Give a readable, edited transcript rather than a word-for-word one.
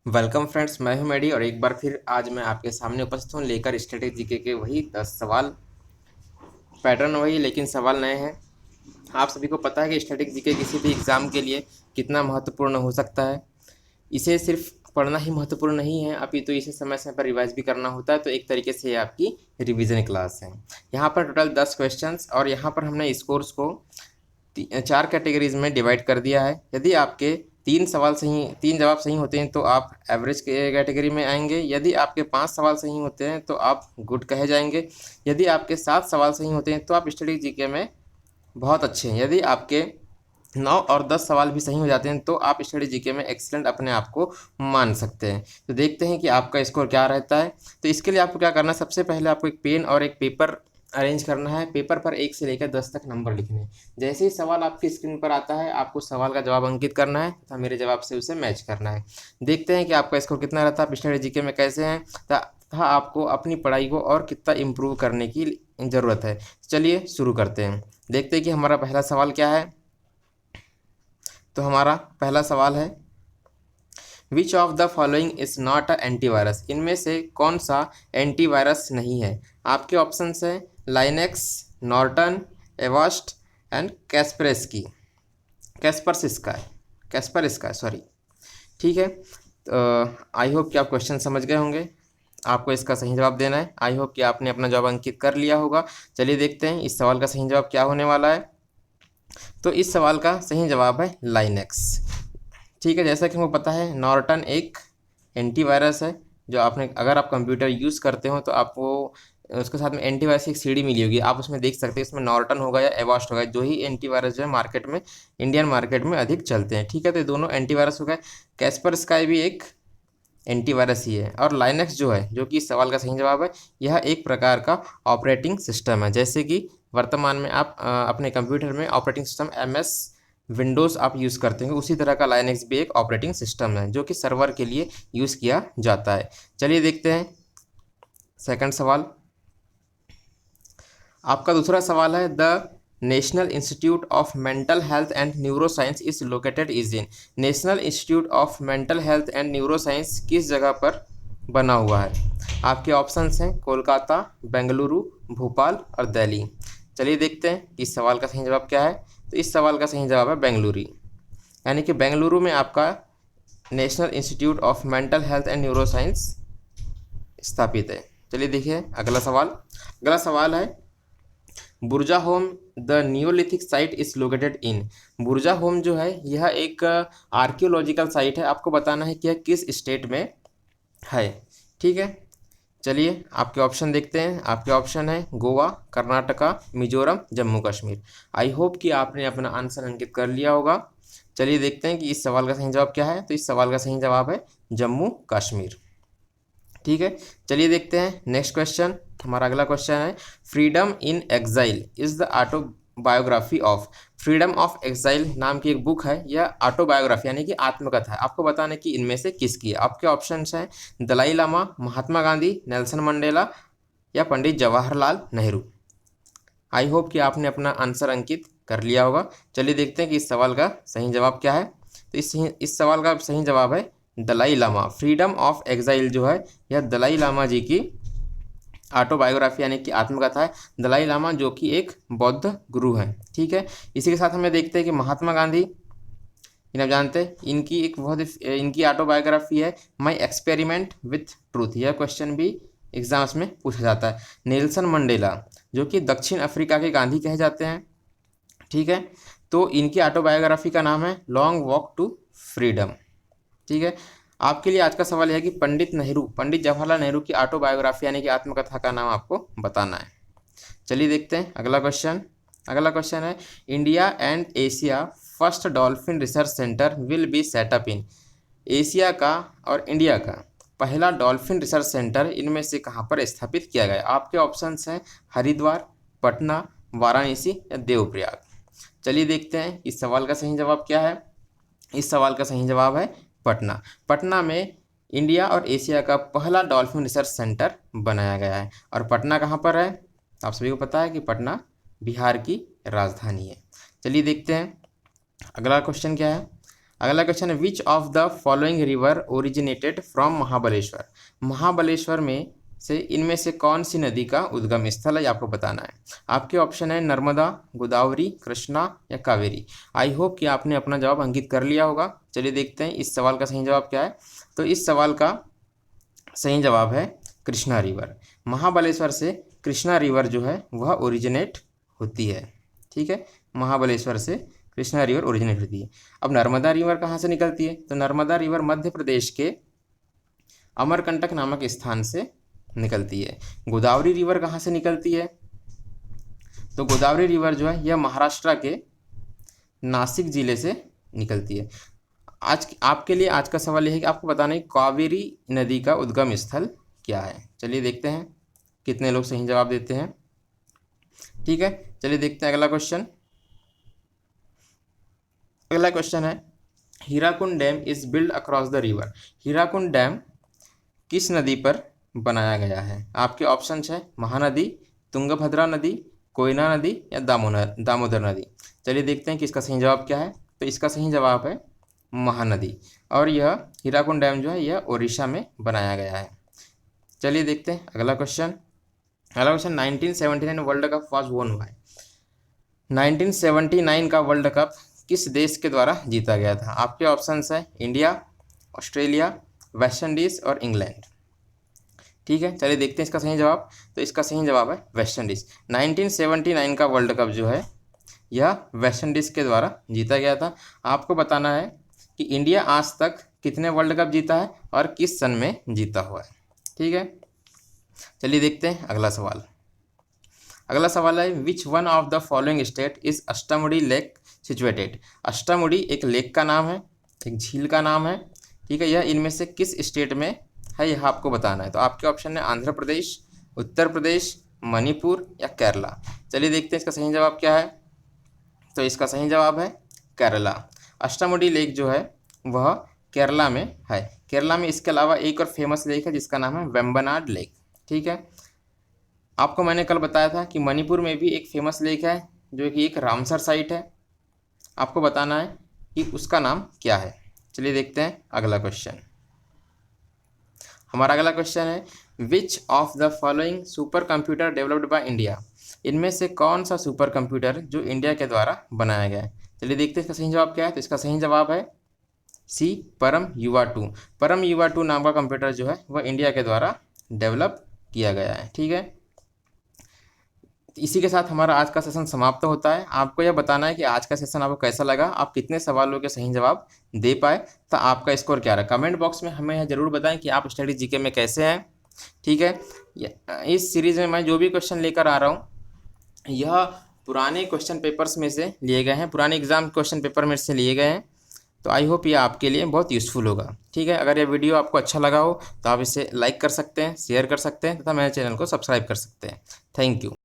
Welcome friends, मैं हूं मेडी और एक बार फिर आज मैं आपके सामने उपस्थित हूं लेकर स्टैटिक जीके के वही 10 सवाल। पैटर्न वही लेकिन सवाल नए हैं। आप सभी को पता है कि स्टैटिक जीके किसी भी एग्ज़ाम के लिए कितना महत्वपूर्ण हो सकता है। इसे सिर्फ पढ़ना ही महत्वपूर्ण नहीं है, अभी तो इसे समय समय पर रिवाइज भी करना होता है। तो एक तरीके से ये आपकी रिवीजन क्लास है। यहाँ पर टोटल 10 क्वेश्चंस और यहाँ पर हमने स्कोर्स को 4 कैटेगरीज में डिवाइड कर दिया है। यदि आपके 3 जवाब सही होते हैं तो आप एवरेज के कैटेगरी में आएंगे। यदि आपके 5 सवाल सही होते हैं तो आप गुड कहे जाएंगे। यदि आपके 7 सवाल सही होते हैं तो आप स्टडी जीके में बहुत अच्छे हैं। यदि आपके 9 और 10 सवाल भी सही हो जाते हैं तो आप स्टडी जीके में एक्सीलेंट अपने आप को मान सकते हैं। तो देखते हैं कि आपका स्कोर क्या रहता है। तो इसके लिए आपको क्या करना है, सबसे पहले आपको एक पेन और एक पेपर अरेंज करना है। पेपर पर 1 से लेकर 10 तक नंबर लिखने हैं। जैसे ही सवाल आपकी स्क्रीन पर आता है आपको सवाल का जवाब अंकित करना है तथा मेरे जवाब से उसे मैच करना है। देखते हैं कि आपका स्कोर कितना रहता है, आप स्टडी जीके में कैसे हैं तथा आपको अपनी पढ़ाई को और कितना इम्प्रूव करने की ज़रूरत है। चलिए शुरू करते हैं। देखते हैं कि हमारा पहला सवाल क्या है। तो हमारा पहला सवाल है, which of the following is not a antivirus. इनमें से कौन सा एंटीवायरस नहीं है। आपके ऑप्शंस हैं Linux, Norton, Avast and Kaspersky. Kaspersky sorry. ठीक है, आई होप कि आप क्वेश्चन समझ गए होंगे। आपको इसका सही जवाब देना है। आई होप कि आपने अपना जवाब अंकित कर लिया होगा। चलिए देखते हैं इस सवाल का सही जवाब क्या होने वाला है। तो इस सवाल का सही जवाब है लाइनेक्स। ठीक है, जैसा कि हमको पता है नॉर्टन एक एंटीवायरस है जो आपने, अगर आप कंप्यूटर यूज़ करते हो तो आपको उसके साथ में एंटीवायरस की एक सीडी मिली होगी। आप उसमें देख सकते हैं इसमें नॉर्टन होगा या एवास्ट होगा, जो ही एंटीवायरस जो है मार्केट में, इंडियन मार्केट में अधिक चलते हैं। ठीक है, तो ये दोनों एंटीवायरस हो गए। कैस्परस्काई भी एक एंटीवायरस ही है। और लाइनेक्स जो है, जो कि इस सवाल का सही जवाब है, यह एक प्रकार का ऑपरेटिंग सिस्टम है। जैसे कि वर्तमान में आप अपने कंप्यूटर में ऑपरेटिंग सिस्टम MS विंडोज़ आप यूज़ करते हैं, उसी तरह का लाइनेक्स भी एक ऑपरेटिंग सिस्टम है जो कि सर्वर के लिए यूज़ किया जाता है। चलिए देखते हैं सेकंड सवाल। आपका दूसरा सवाल है, the national institute of mental health and neuroscience is located is in. National institute of mental health and neuroscience किस जगह पर बना हुआ है। आपके ऑप्शंस हैं कोलकाता, बेंगलुरु, भोपाल और दिल्ली। चलिए देखते हैं कि इस सवाल का सही जवाब क्या है। तो इस सवाल का सही जवाब है बेंगलुरु, यानी कि बेंगलुरु में आपका national institute of mental health and neuroscience स्थापित है। चलिए देखिए अगला सवाल है, बुर्जा home the Neolithic site is located in. बुर्जा होम जो है यह एक आर्कियोलॉजिकल साइट है। आपको बताना है कि यह किस स्टेट में है। ठीक है, चलिए आपके ऑप्शन देखते हैं। आपके ऑप्शन है गोवा, कर्नाटका, मिजोरम, जम्मू कश्मीर। आई होप कि आपने अपना आंसर अंकित कर लिया होगा। चलिए देखते हैं कि इस सवाल का सही जवाब क्या है। तो इस सवाल का सही जवाब है जम्मू कश्मीर। ठीक है, चलिए देखते हैं नेक्स्ट क्वेश्चन। हमारा अगला क्वेश्चन है, freedom in exile is the autobiography of. Freedom of exile नाम की एक बुक है, यह ऑटोबायोग्राफी यानी कि आत्मकथा है। आपको बताना है कि इनमें से किसकी है। आपके ऑप्शंस हैं दलाई लामा, महात्मा गांधी, नेल्सन मंडेला या पंडित जवाहरलाल नेहरू। आई होप कि आपने अपना आंसर अंकित कर लिया होगा। चलिए देखते हैं कि इस सवाल का सही जवाब क्या है। तो इस सवाल का सही जवाब है Dalai Lama. Freedom of Exile जो है यह दलाई लामा जी की ऑटोबायोग्राफी यानी कि आत्मकथा है। दलाई लामा जो कि एक बौद्ध गुरु है। ठीक है, इसी के साथ हमें देखते हैं कि महात्मा गांधी, इन्हें आप जानते हैं, इनकी ऑटोबायोग्राफी है माई एक्सपेरिमेंट विथ ट्रूथ। यह क्वेश्चन भी एग्जाम्स में पूछा जाता है। नेल्सन मंडेला जो कि दक्षिण अफ्रीका के गांधी कहे जाते हैं। ठीक है, तो इनकी ऑटोबायोग्राफी का नाम है लॉन्ग वॉक टू फ्रीडम। ठीक है, आपके लिए आज का सवाल है कि पंडित जवाहरलाल नेहरू की ऑटोबायोग्राफी यानी कि आत्मकथा का नाम आपको बताना है। चलिए देखते हैं अगला क्वेश्चन है, India and Asia first dolphin research centre will be set up in. Asia का और इंडिया का पहला डॉल्फिन रिसर्च सेंटर इनमें से कहाँ पर स्थापित किया गया। आपके ऑप्शंस हैं हरिद्वार, पटना, वाराणसी या देवप्रयाग। चलिए देखते हैं इस सवाल का सही जवाब क्या है। इस सवाल का सही जवाब है पटना। पटना में इंडिया और एशिया का पहला डॉल्फिन रिसर्च सेंटर बनाया गया है। और पटना कहाँ पर है, आप सभी को पता है कि पटना बिहार की राजधानी है। चलिए देखते हैं अगला क्वेश्चन क्या है। अगला क्वेश्चन है which of the following river originated from Mahabaleshwar. Mahabaleshwar में से इनमें से कौन सी नदी का उद्गम स्थल है, आपको बताना है। आपके ऑप्शन है नर्मदा, गोदावरी, कृष्णा या कावेरी। आई होप कि आपने अपना जवाब अंकित कर लिया होगा। चलिए देखते हैं इस सवाल का सही जवाब क्या है। तो इस सवाल का सही जवाब है कृष्णा रिवर। महाबलेश्वर से कृष्णा रिवर जो है वह ओरिजिनेट होती है। ठीक है, महाबलेश्वर से कृष्णा रिवर ओरिजिनेट होती है। अब नर्मदा रिवर कहाँ से निकलती है, तो नर्मदा रिवर मध्य प्रदेश के अमरकंटक नामक स्थान से निकलती है। गोदावरी रिवर कहाँ से निकलती है, तो गोदावरी रिवर जो है यह महाराष्ट्र के नासिक जिले से निकलती है। आज आपके लिए आज का सवाल यह है कि आपको बताना है कावेरी नदी का उद्गम स्थल क्या है। चलिए देखते हैं कितने लोग सही जवाब देते हैं। ठीक है, चलिए देखते हैं अगला क्वेश्चन। अगला क्वेश्चन है Hirakud dam is build across the river. Hirakud dam किस नदी पर बनाया गया है। आपके ऑप्शंस है महानदी, तुंगभद्रा नदी, कोयना नदी या दामोदर नदी। चलिए देखते हैं कि इसका सही जवाब क्या है। तो इसका सही जवाब है महानदी, और यह हीराकुंड डैम जो है यह ओडिशा में बनाया गया है। चलिए देखते हैं अगला क्वेश्चन। अगला क्वेश्चन 1979 वर्ल्ड कप वाज वोन बाय। 1979 का वर्ल्ड कप किस देश के द्वारा जीता गया था। आपके ऑप्शंस है इंडिया, ऑस्ट्रेलिया, वेस्ट इंडीज़ और इंग्लैंड। ठीक है, चलिए देखते हैं इसका सही जवाब। तो इसका सही जवाब है वेस्ट इंडीज़। 1979 का वर्ल्ड कप जो है यह वेस्ट इंडीज़ के द्वारा जीता गया था। आपको बताना है कि इंडिया आज तक कितने वर्ल्ड कप जीता है और किस सन में जीता हुआ है। ठीक है, चलिए देखते हैं अगला सवाल। अगला सवाल है which one of the following state is Ashtamudi lake situated. Ashtamudi एक लेक का नाम है, एक झील का नाम है। ठीक है, यह इनमें से किस स्टेट में है यह आपको बताना है। तो आपके ऑप्शन है आंध्र प्रदेश, उत्तर प्रदेश, मणिपुर या केरला। चलिए देखते हैं इसका सही जवाब क्या है। तो इसका सही जवाब है केरला। अष्टामुडी लेक जो है वह केरला में है। केरला में इसके अलावा एक और फेमस लेक है जिसका नाम है वेम्बनाड लेक। ठीक है, आपको मैंने कल बताया था कि मणिपुर में भी एक फेमस लेक है जो कि एक रामसर साइट है। आपको बताना है कि उसका नाम क्या है। चलिए देखते हैं अगला क्वेश्चन। हमारा अगला क्वेश्चन है which of the following super computer developed by India. इनमें से कौन सा सुपर कंप्यूटर जो इंडिया के द्वारा बनाया गया है। चलिए देखते हैं इसका सही जवाब क्या है। तो इसका सही जवाब है सी, परम युवा 2। परम युवा 2 नाम का कंप्यूटर जो है वह इंडिया के द्वारा डेवलप किया गया है। ठीक है, इसी के साथ हमारा आज का सेशन समाप्त होता है। आपको यह बताना है कि आज का सेशन आपको कैसा लगा, आप कितने सवालों के सही जवाब दे पाए, तो आपका स्कोर क्या रहा। कमेंट बॉक्स में हमें यह जरूर बताएं कि आप स्टडी जीके में कैसे हैं। ठीक है, इस सीरीज़ में मैं जो भी क्वेश्चन लेकर आ रहा हूँ यह पुराने क्वेश्चन पेपर्स में से लिए गए हैं, पुराने एग्जाम क्वेश्चन पेपर में से लिए गए हैं। तो आई होप ये आपके लिए बहुत यूज़फुल होगा। ठीक है, अगर ये वीडियो आपको अच्छा लगा हो तो आप इसे लाइक कर सकते हैं, शेयर कर सकते हैं तथा मेरे चैनल को सब्सक्राइब कर सकते हैं। Thank you.